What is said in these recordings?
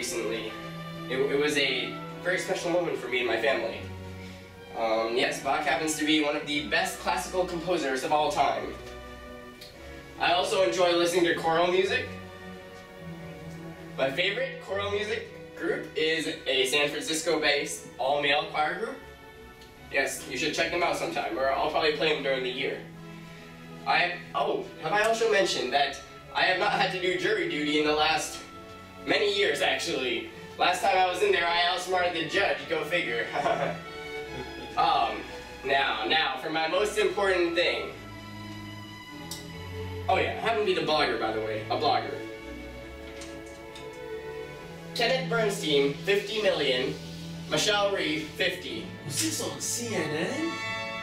recently. It was a very special moment for me and my family. Yes, Bach happens to be one of the best classical composers of all time. I also enjoy listening to choral music. My favorite choral music group is a San Francisco-based all-male choir group. Yes, you should check them out sometime, or I'll probably play them during the year. Have I also mentioned that I have not had to do jury duty in the last many years, actually. Last time I was in there, I outsmarted the judge, go figure. Now, for my most important thing. Oh yeah, I happen to be the blogger, by the way, a blogger. Kenneth Bernstein, 50 million. Michelle Reeve, 50. Was this on CNN?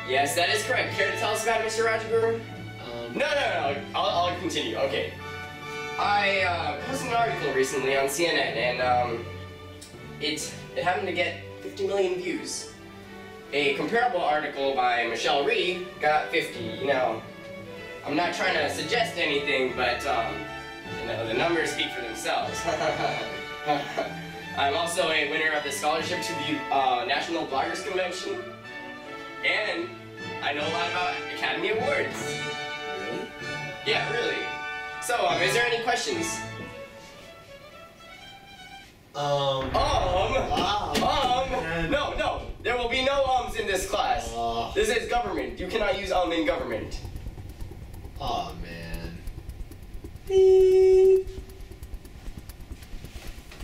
Yes, that is correct. Care to tell us about it, Mr. Rajaguru? No. I'll continue. Okay. I posted an article recently on CNN, and it happened to get 50 million views. A comparable article by Michelle Reeve got 50. You know, I'm not trying to suggest anything, but you know, the numbers speak for themselves. I'm also a winner of the scholarship to the National Bloggers Convention, and I know a lot about Academy Awards. Really? Yeah, really. So, is there any questions? No, there will be no ums in this class. This is government. You cannot use in government. Aw, man. Beep.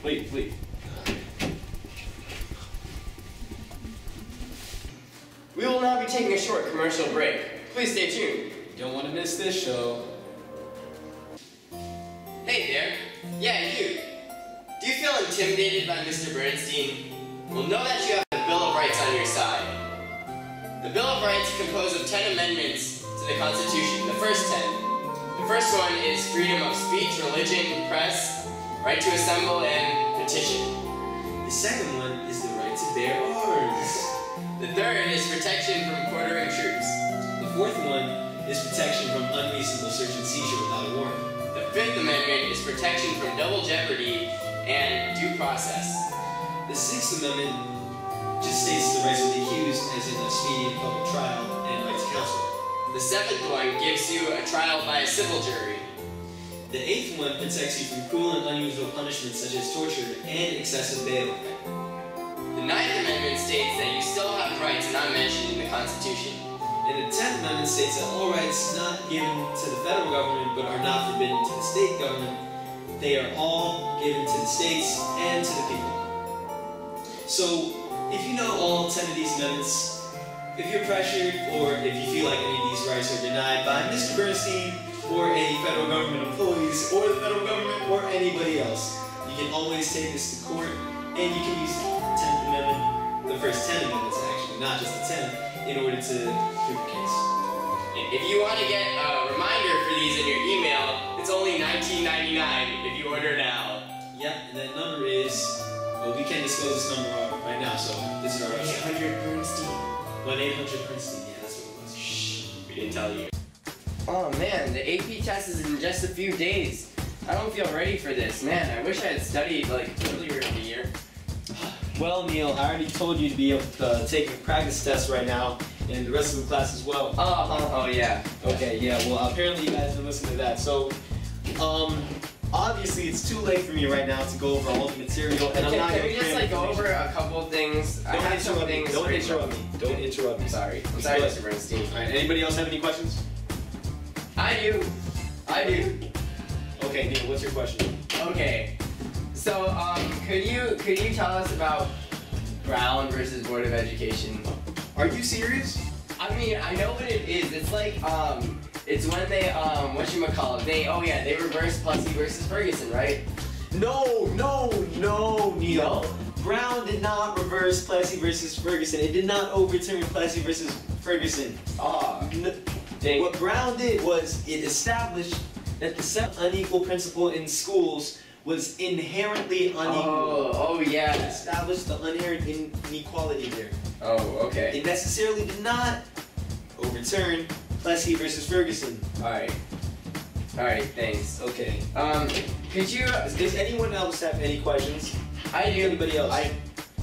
Please. We will now be taking a short commercial break. Please stay tuned. Don't want to miss this show. Hey there. Yeah, you. Do you feel intimidated by Mr. Bernstein? Well, know that you have the Bill of Rights on your side. The Bill of Rights is composed of 10 amendments to the Constitution, the first 10. The first one is freedom of speech, religion, press, right to assemble, and petition. The second one is the right to bear arms. The third is protection from quartering troops. The fourth one is protection from unreasonable search and seizure without a warrant. The Fifth Amendment is protection from double jeopardy and due process. The Sixth Amendment just states the rights of the accused, as in a speedy and public trial, and right to counsel. The seventh one gives you a trial by a civil jury. The eighth one protects you from cruel and unusual punishments such as torture and excessive bail. The Ninth Amendment states that you still have rights not mentioned in the Constitution. And the 10th Amendment states that all rights not given to the federal government but are not forbidden to the state government, they are all given to the states and to the people. So, if you know all 10 of these amendments, if you're pressured or if you feel like any of these rights are denied by Mr. Bernstein or any federal government employees or the federal government or anybody else, you can always take this to court and you can use the 10th Amendment, the first 10 amendments actually, not just the 10th, in order to prove the case. If you want to get a reminder for these in your email, it's only $19.99 if you order now. Yep, and that number is, well, we can't disclose this number right now, so this is our website. 1-800 Bernstein. 1-800 Bernstein, yeah, that's what it was. Shh, we didn't tell you. Oh man, the AP test is in just a few days. I don't feel ready for this. Man, I wish I had studied like earlier in the year. Well, Neil, I already told you to be able to take a practice test right now, and the rest of the class as well. Oh yeah. Okay, yeah, well, apparently you guys didn't listen to that. So, obviously it's too late for me right now to go over all the material, and I'm not going to Can we just like go over a couple of things? Don't interrupt me. Don't interrupt me. Sorry. I'm sorry, Mr. Bernstein. Alright, anybody else have any questions? I do. Okay, Neil, what's your question? Okay. So, could you tell us about Brown versus Board of Education? Are you serious? I mean, I know what it is. It's like, it's when they, whatchamacallit, they reversed Plessy versus Ferguson, right? No, Neil. Brown did not reverse Plessy versus Ferguson. It did not overturn Plessy versus Ferguson. What Brown did was it established that the unequal principle in schools was inherently unequal. Oh yeah. It established the inherent inequality there. Oh, okay. It necessarily did not overturn Plessy versus Ferguson. Alright, thanks. Okay. Could you? Does anyone else have any questions? I do. Anybody else?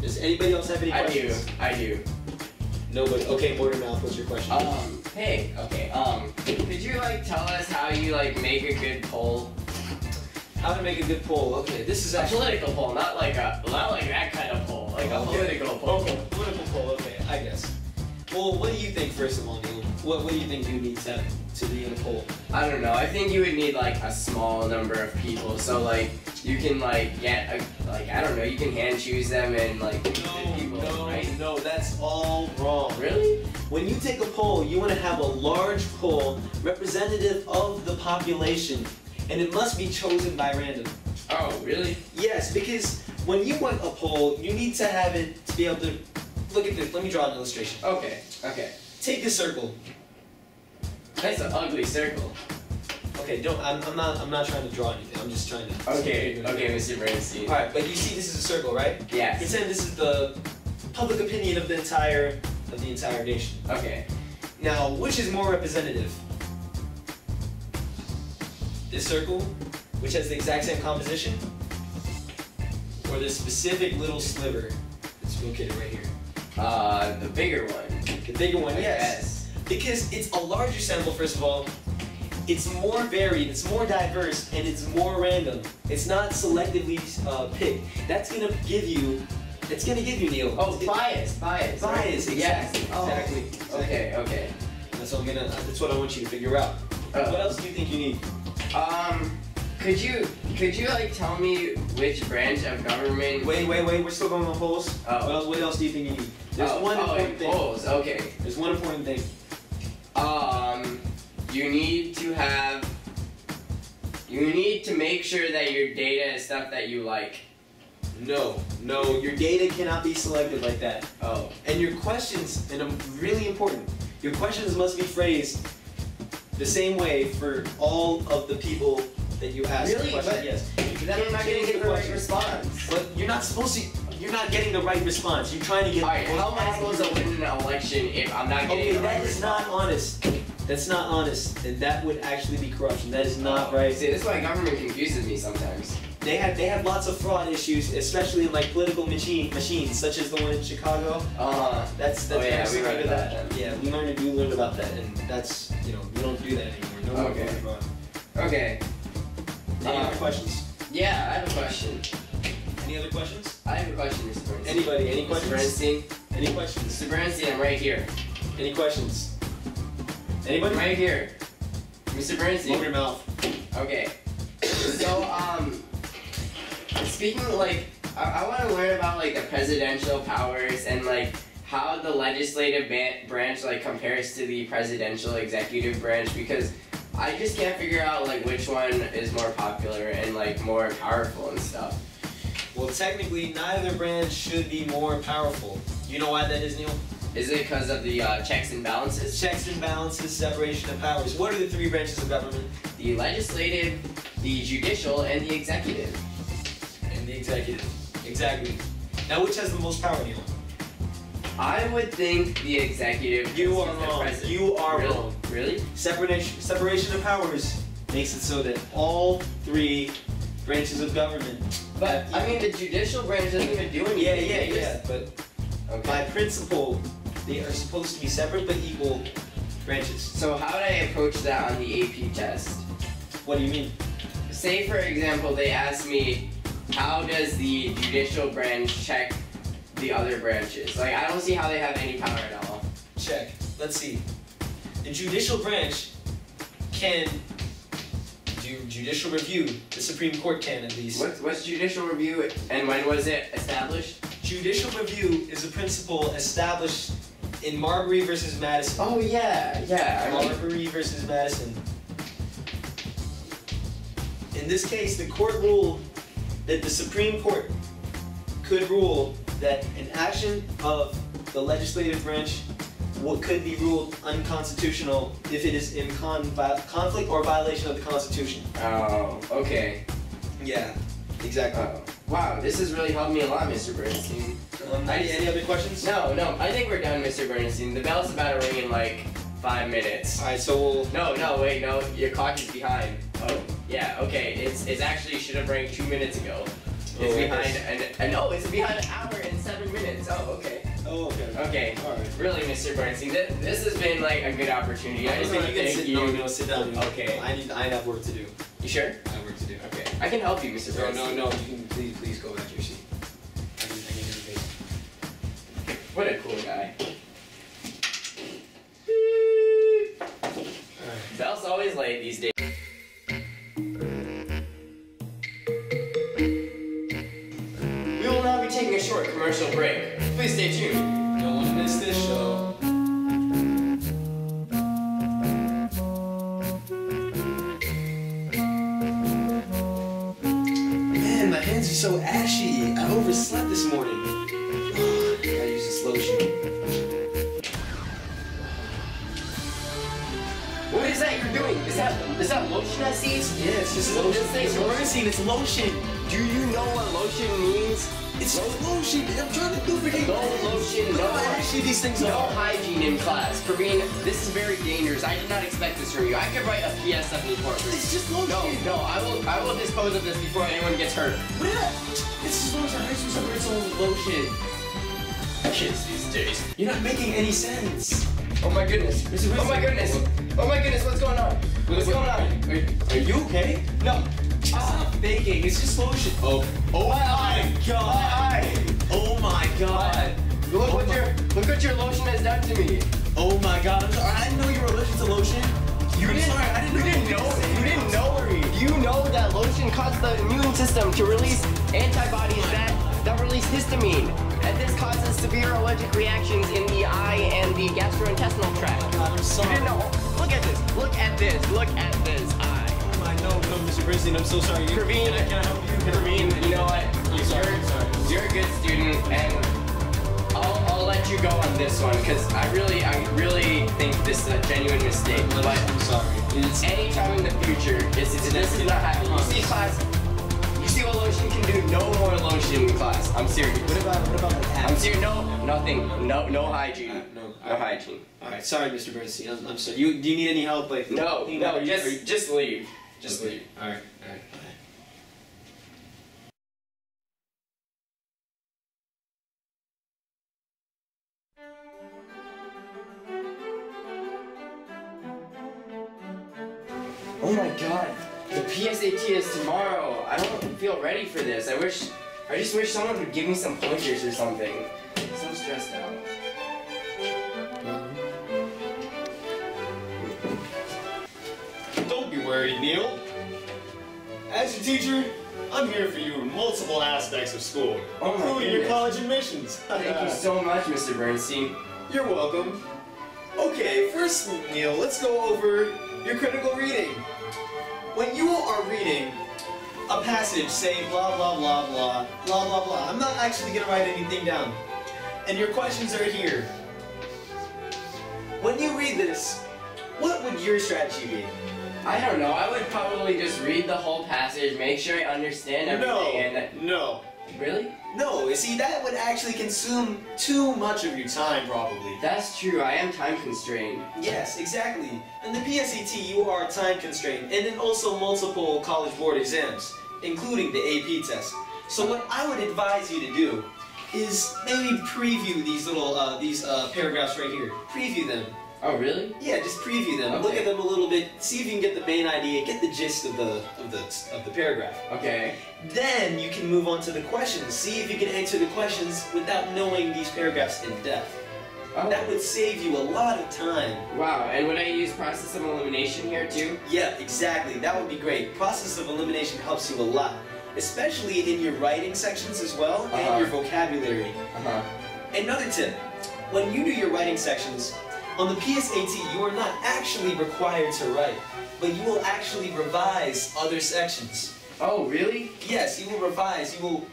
Does anybody else have any questions? I do. Nobody. Okay, Bordermouth, what's your question? Hey. Okay. Could you like tell us how you like make a good poll? How to make a good poll? Okay, this is A actually political poll, not like that kind of poll. Like a political poll. Okay, political poll. Okay, I guess. Well, what do you think first of all, Neil? What do you think you need to be in a poll? I don't know. I think you would need like a small number of people, so like you can like get I don't know. You can hand choose them and like No, that's all wrong. Really? When you take a poll, you want to have a large poll representative of the population, and it must be chosen by random. Oh, really? Yes, because when you want a poll, you need to have it to be able to look at this. Let me draw an illustration. Okay. Take this circle. That's an ugly circle. Okay, I'm not trying to draw anything. I'm just trying to. Okay, Mr. Bernstein. All right, but you see, this is a circle, right? Yes. Pretend this is the public opinion of the entire nation. Okay. Now, which is more representative? This circle, which has the exact same composition, or this specific little sliver that's located right here? The bigger one. The bigger one, yes. Yes. Because it's a larger sample, first of all. It's more varied, it's more diverse, and it's more random. It's not selectively picked. That's gonna give you, Neil. Oh, bias. Bias, exactly. Yes. Exactly. Okay. That's what I want you to figure out. What else do you think you need? Could you like tell me which branch of government? Wait, we're still going on polls. Oh. What else do you think you need? There's one important thing. Polls, okay. There's one important thing. You need to make sure that your data is stuff that you like. No, your data cannot be selected like that. Oh. And your questions, and really important, your questions must be phrased the same way for all of the people that you ask. Really? But yes. But then I'm not going to get the right response. But you're not supposed to. You're not getting the right response. You're trying to get. Alright, how am I supposed to win an election if I'm not getting the right response? That is not honest. That's not honest, and that would actually be corruption. That is not right. See, that's why government confuses me sometimes. They have lots of fraud issues, especially in like political machines, such as the one in Chicago. That's we learned about that. Yeah, we learned about that, and that's we don't do that anymore. No more voter fraud. Okay. Any other questions? Yeah, I have a question. Any other questions? I have a question, Mr. Bernstein. Anybody? Any questions? Mr. Bernstein? Any questions? Mr. Bernstein, I'm right here. Any questions? Anybody? Right here. Mr. Bernstein. Open your mouth. Okay. So, speaking like, I want to learn about like the presidential powers and like how the legislative branch like compares to the presidential executive branch, because I just can't figure out like which one is more popular and like more powerful and stuff. Well, technically, neither branch should be more powerful. You know why that is, Neil? Is it because of the checks and balances? Checks and balances, separation of powers. What are the three branches of government? The legislative, the judicial, and the executive. And the executive. Exactly. Now, which has the most power, Neil? I would think the executive. You are wrong. You are wrong. Really? Separation of powers makes it so that all three branches of government. But I mean, the judicial branch doesn't even do anything. Yeah. But by principle, they are supposed to be separate but equal branches. So how would I approach that on the AP test? What do you mean? Say, for example, they ask me, how does the judicial branch check the other branches? Like, I don't see how they have any power at all. Check. Let's see. The judicial branch can do judicial review. The Supreme Court can, at least. What's judicial review, and when was it established? Judicial review is a principle established in Marbury versus Madison. Oh, yeah. Marbury versus Madison. In this case, the court ruled that the Supreme Court could rule that an action of the legislative branch could be ruled unconstitutional if it is in conflict or violation of the Constitution. Oh, okay. Yeah, exactly. Wow, this has really helped me a lot, Mr. Bernstein. Any other questions? No, I think we're done, Mr. Bernstein. The bell's about to ring in like 5 minutes. Alright, so we'll... No, wait, your clock is behind. Oh. Yeah, okay. It's actually should have ranked 2 minutes ago. It's behind no, it's behind an hour and 7 minutes. Oh, okay. Oh, okay. Okay. All right. Really, Mr. Bernstein, this has been like a good opportunity. I just want to thank you. No, sit down. Okay. I have work to do. You sure? I have work to do. Okay. I can help you, Mr. Bernstein. No. You can please go back to your seat. I can do your face. What a cool guy. Alright. Val's always late these days. We will now be taking a short commercial break. Please stay tuned. Don't want to miss this show. Man, my hands are so ashy. I overslept this morning. I gotta use this lotion. What is that you're doing? Is that lotion I see? Yeah, it's just lotion. It's Bernstein, it's lotion. Do you know what lotion means? It's lotion. I'm trying to lubricate. No lotion, Look no. how ashy these things No are. hygiene in class. Praveen, this is very dangerous. I did not expect this from you. I could write a PSF report. It's just lotion. No, I will dispose of this before anyone gets hurt. What is that? It's just lotion. I just remember it's all lotion. Kids these days. You're not making any sense. Oh my goodness. Oh my goodness. Oh my goodness, what's going on? What's going on? Are you okay? No. Stop faking. It's just lotion. Oh my god. My eye. Oh my god. Look what your lotion has done to me. Oh my god. I'm sorry. I didn't know you were allergic to lotion. I'm sorry. I didn't know. You didn't know. You know that lotion causes the immune system to release antibodies that release histamine. And this causes severe allergic reactions in the eye and the gastrointestinal tract. God, I'm sorry. You didn't know. Look at this. Look at this. Look at this eye. I know, Mr. Bernstein. I'm so sorry. Praveen, can I help you? Praveen, you know what? You're a good student, and I'll let you go on this one because I really think this is a genuine mistake. But I'm sorry. anytime in the future, this is not happening. You see class. You see what lotion can do? No more lotion in class. I'm serious. What about the hat? I'm serious. No, nothing. No hygiene. No hygiene. All right. Sorry, Mr. Bernstein. I'm sorry. Do you need any help? Like No. Just leave. Just leave. All right. Oh my god, the PSAT is tomorrow. I don't feel ready for this. I just wish someone would give me some pointers or something. I'm so stressed out. Don't be worried, Neil. As your teacher, I'm here for you in multiple aspects of school, Oh my including your goodness. college admissions. Thank you so much, Mr. Bernstein. You're welcome. Okay, first, Neil, let's go over your critical reading. When you are reading a passage saying blah, blah, blah, blah, blah, blah, blah, I'm not actually going to write anything down. And your questions are here. When you read this, what would your strategy be? I don't know. I would probably just read the whole passage, make sure I understand everything, No. Really? No, you see, that would actually consume too much of your time, probably. That's true. I am time constrained. Yes, exactly. In the PSAT, you are time constrained, and then also multiple college board exams, including the AP test. So what I would advise you to do is maybe preview these little paragraphs right here. Preview them. Oh, really? Yeah, just preview them. Okay. Look at them a little bit. See if you can get the main idea, get the gist of the paragraph. Okay. Then you can move on to the questions. See if you can answer the questions without knowing these paragraphs in depth. Oh. That would save you a lot of time. Wow. And would I use process of elimination here too? Yeah, exactly. That would be great. Process of elimination helps you a lot, especially in your writing sections as well and your vocabulary. Another tip, when you do your writing sections, on the PSAT, you are not actually required to write, but you will actually revise other sections. Oh, really? Yes, you will revise. You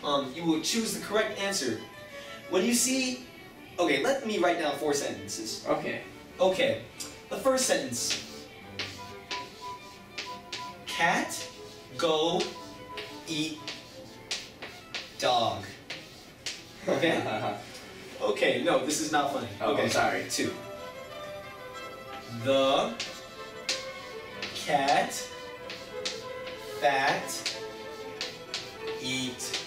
will choose the correct answer. When you see, okay, let me write down 4 sentences. Okay. Okay, the first sentence. Cat, go, eat, dog. Okay? Okay, no, this is not funny. Oh, Okay, I'm sorry. 2. The cat fat, eat